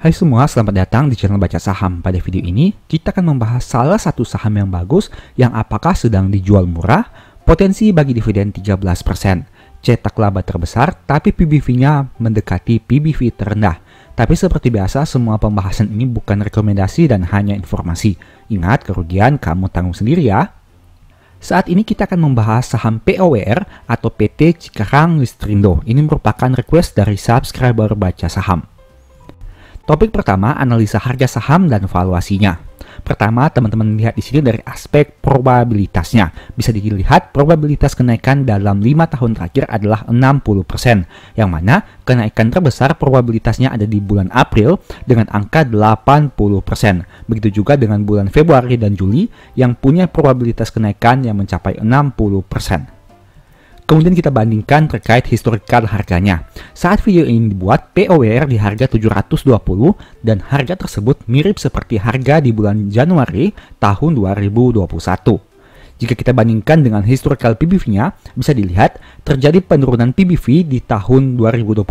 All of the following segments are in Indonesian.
Hai semua, selamat datang di channel Baca Saham. Pada video ini, kita akan membahas salah satu saham yang bagus yang apakah sedang dijual murah, potensi bagi dividen 13%, cetak laba terbesar, tapi PBV-nya mendekati PBV terendah. Tapi seperti biasa, semua pembahasan ini bukan rekomendasi dan hanya informasi. Ingat, kerugian kamu tanggung sendiri ya. Saat ini kita akan membahas saham POWR atau PT Cikarang Listrindo. Ini merupakan request dari subscriber Baca Saham. Topik pertama, analisa harga saham dan valuasinya. Pertama, teman-teman lihat di sini dari aspek probabilitasnya. Bisa dilihat probabilitas kenaikan dalam 5 tahun terakhir adalah 60%, yang mana kenaikan terbesar probabilitasnya ada di bulan April dengan angka 80%. Begitu juga dengan bulan Februari dan Juli yang punya probabilitas kenaikan yang mencapai 60%. Kemudian kita bandingkan terkait historical harganya. Saat video ini dibuat, POWR di harga 720 dan harga tersebut mirip seperti harga di bulan Januari tahun 2021. Jika kita bandingkan dengan historical PBV-nya, bisa dilihat terjadi penurunan PBV di tahun 2021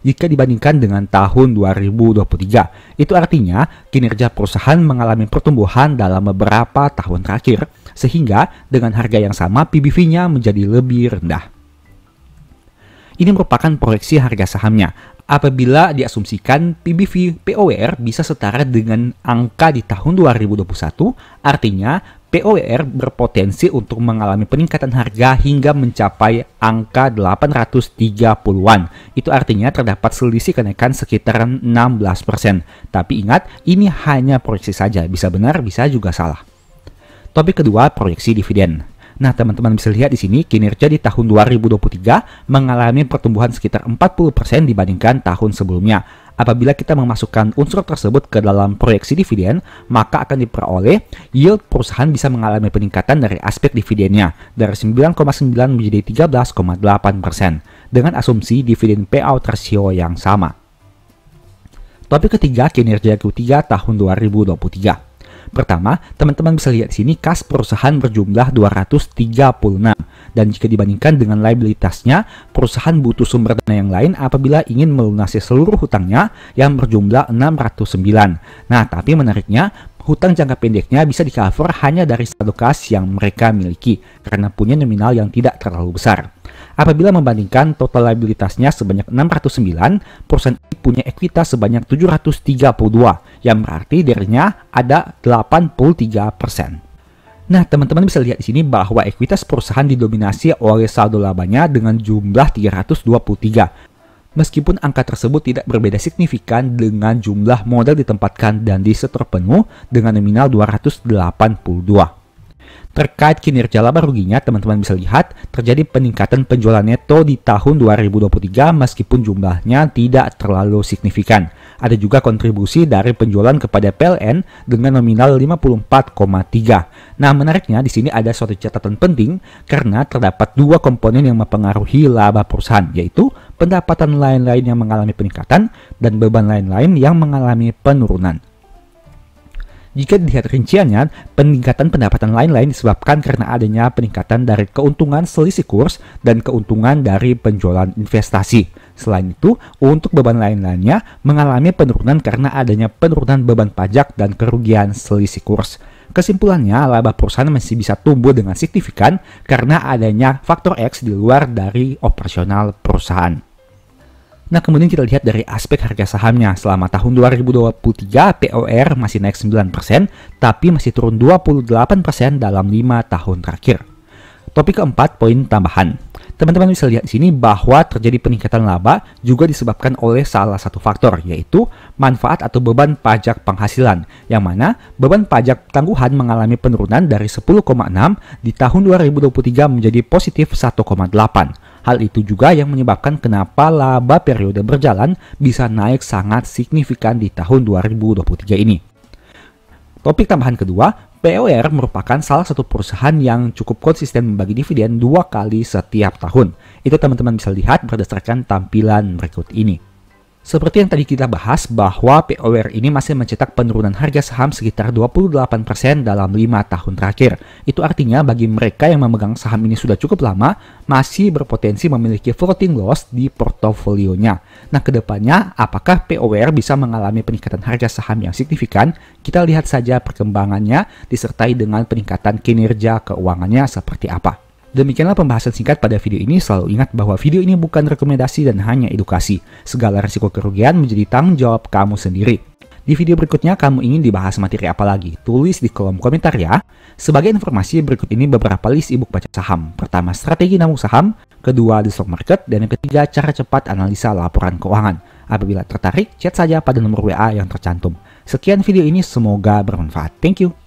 jika dibandingkan dengan tahun 2023. Itu artinya kinerja perusahaan mengalami pertumbuhan dalam beberapa tahun terakhir, sehingga dengan harga yang sama PBV-nya menjadi lebih rendah. Ini merupakan proyeksi harga sahamnya. Apabila diasumsikan PBV POWR bisa setara dengan angka di tahun 2021, artinya POWR berpotensi untuk mengalami peningkatan harga hingga mencapai angka 830-an. Itu artinya terdapat selisih kenaikan sekitar 16%. Tapi ingat, ini hanya proyeksi saja. Bisa benar, bisa juga salah. Topik kedua, proyeksi dividen. Nah, teman-teman bisa lihat di sini kinerja di tahun 2023 mengalami pertumbuhan sekitar 40% dibandingkan tahun sebelumnya. Apabila kita memasukkan unsur tersebut ke dalam proyeksi dividen, maka akan diperoleh yield perusahaan bisa mengalami peningkatan dari aspek dividennya dari 9,9 menjadi 13,8% dengan asumsi dividen payout ratio yang sama. Topik ketiga, kinerja Q3 tahun 2023. Pertama, teman-teman bisa lihat di sini kas perusahaan berjumlah 236 dan jika dibandingkan dengan liabilitasnya, perusahaan butuh sumber dana yang lain apabila ingin melunasi seluruh hutangnya yang berjumlah 609. Nah, tapi menariknya, hutang jangka pendeknya bisa di-cover hanya dari saldo kas yang mereka miliki karena punya nominal yang tidak terlalu besar. Apabila membandingkan total liabilitasnya sebanyak 609, perusahaan ini punya ekuitas sebanyak 732, yang berarti darinya ada 83%. Nah, teman-teman bisa lihat di sini bahwa ekuitas perusahaan didominasi oleh saldo labanya dengan jumlah 323. Meskipun angka tersebut tidak berbeda signifikan dengan jumlah modal ditempatkan dan di setor penuh dengan nominal 282. Terkait kinerja laba ruginya, teman-teman bisa lihat terjadi peningkatan penjualan neto di tahun 2023 meskipun jumlahnya tidak terlalu signifikan. Ada juga kontribusi dari penjualan kepada PLN dengan nominal 54,3. Nah, menariknya di sini ada suatu catatan penting karena terdapat dua komponen yang mempengaruhi laba perusahaan, yaitu pendapatan lain-lain yang mengalami peningkatan dan beban lain-lain yang mengalami penurunan. Jika dilihat rinciannya, peningkatan pendapatan lain-lain disebabkan karena adanya peningkatan dari keuntungan selisih kurs dan keuntungan dari penjualan investasi. Selain itu, untuk beban lain-lainnya mengalami penurunan karena adanya penurunan beban pajak dan kerugian selisih kurs. Kesimpulannya, laba perusahaan masih bisa tumbuh dengan signifikan karena adanya faktor X di luar dari operasional perusahaan. Nah, kemudian kita lihat dari aspek harga sahamnya. Selama tahun 2023, POR masih naik 9%, tapi masih turun 28% dalam 5 tahun terakhir. Topik keempat, poin tambahan. Teman-teman bisa lihat di sini bahwa terjadi peningkatan laba juga disebabkan oleh salah satu faktor, yaitu manfaat atau beban pajak penghasilan, yang mana beban pajak tangguhan mengalami penurunan dari 10,6 di tahun 2023 menjadi positif 1,8. Hal itu juga yang menyebabkan kenapa laba periode berjalan bisa naik sangat signifikan di tahun 2023 ini. Topik tambahan kedua, POR merupakan salah satu perusahaan yang cukup konsisten membagi dividen 2 kali setiap tahun. Itu teman-teman bisa lihat berdasarkan tampilan berikut ini. Seperti yang tadi kita bahas bahwa POWR ini masih mencetak penurunan harga saham sekitar 28% dalam 5 tahun terakhir. Itu artinya bagi mereka yang memegang saham ini sudah cukup lama, masih berpotensi memiliki floating loss di portofolionya. Nah, kedepannya apakah POWR bisa mengalami peningkatan harga saham yang signifikan? Kita lihat saja perkembangannya disertai dengan peningkatan kinerja keuangannya seperti apa. Demikianlah pembahasan singkat pada video ini. Selalu ingat bahwa video ini bukan rekomendasi dan hanya edukasi. Segala risiko kerugian menjadi tanggung jawab kamu sendiri. Di video berikutnya kamu ingin dibahas materi apa lagi? Tulis di kolom komentar ya. Sebagai informasi, berikut ini beberapa list ebook baca saham. Pertama, strategi nabung saham. Kedua, the stock market. Dan yang ketiga, cara cepat analisa laporan keuangan. Apabila tertarik, chat saja pada nomor WA yang tercantum. Sekian video ini, semoga bermanfaat. Thank you.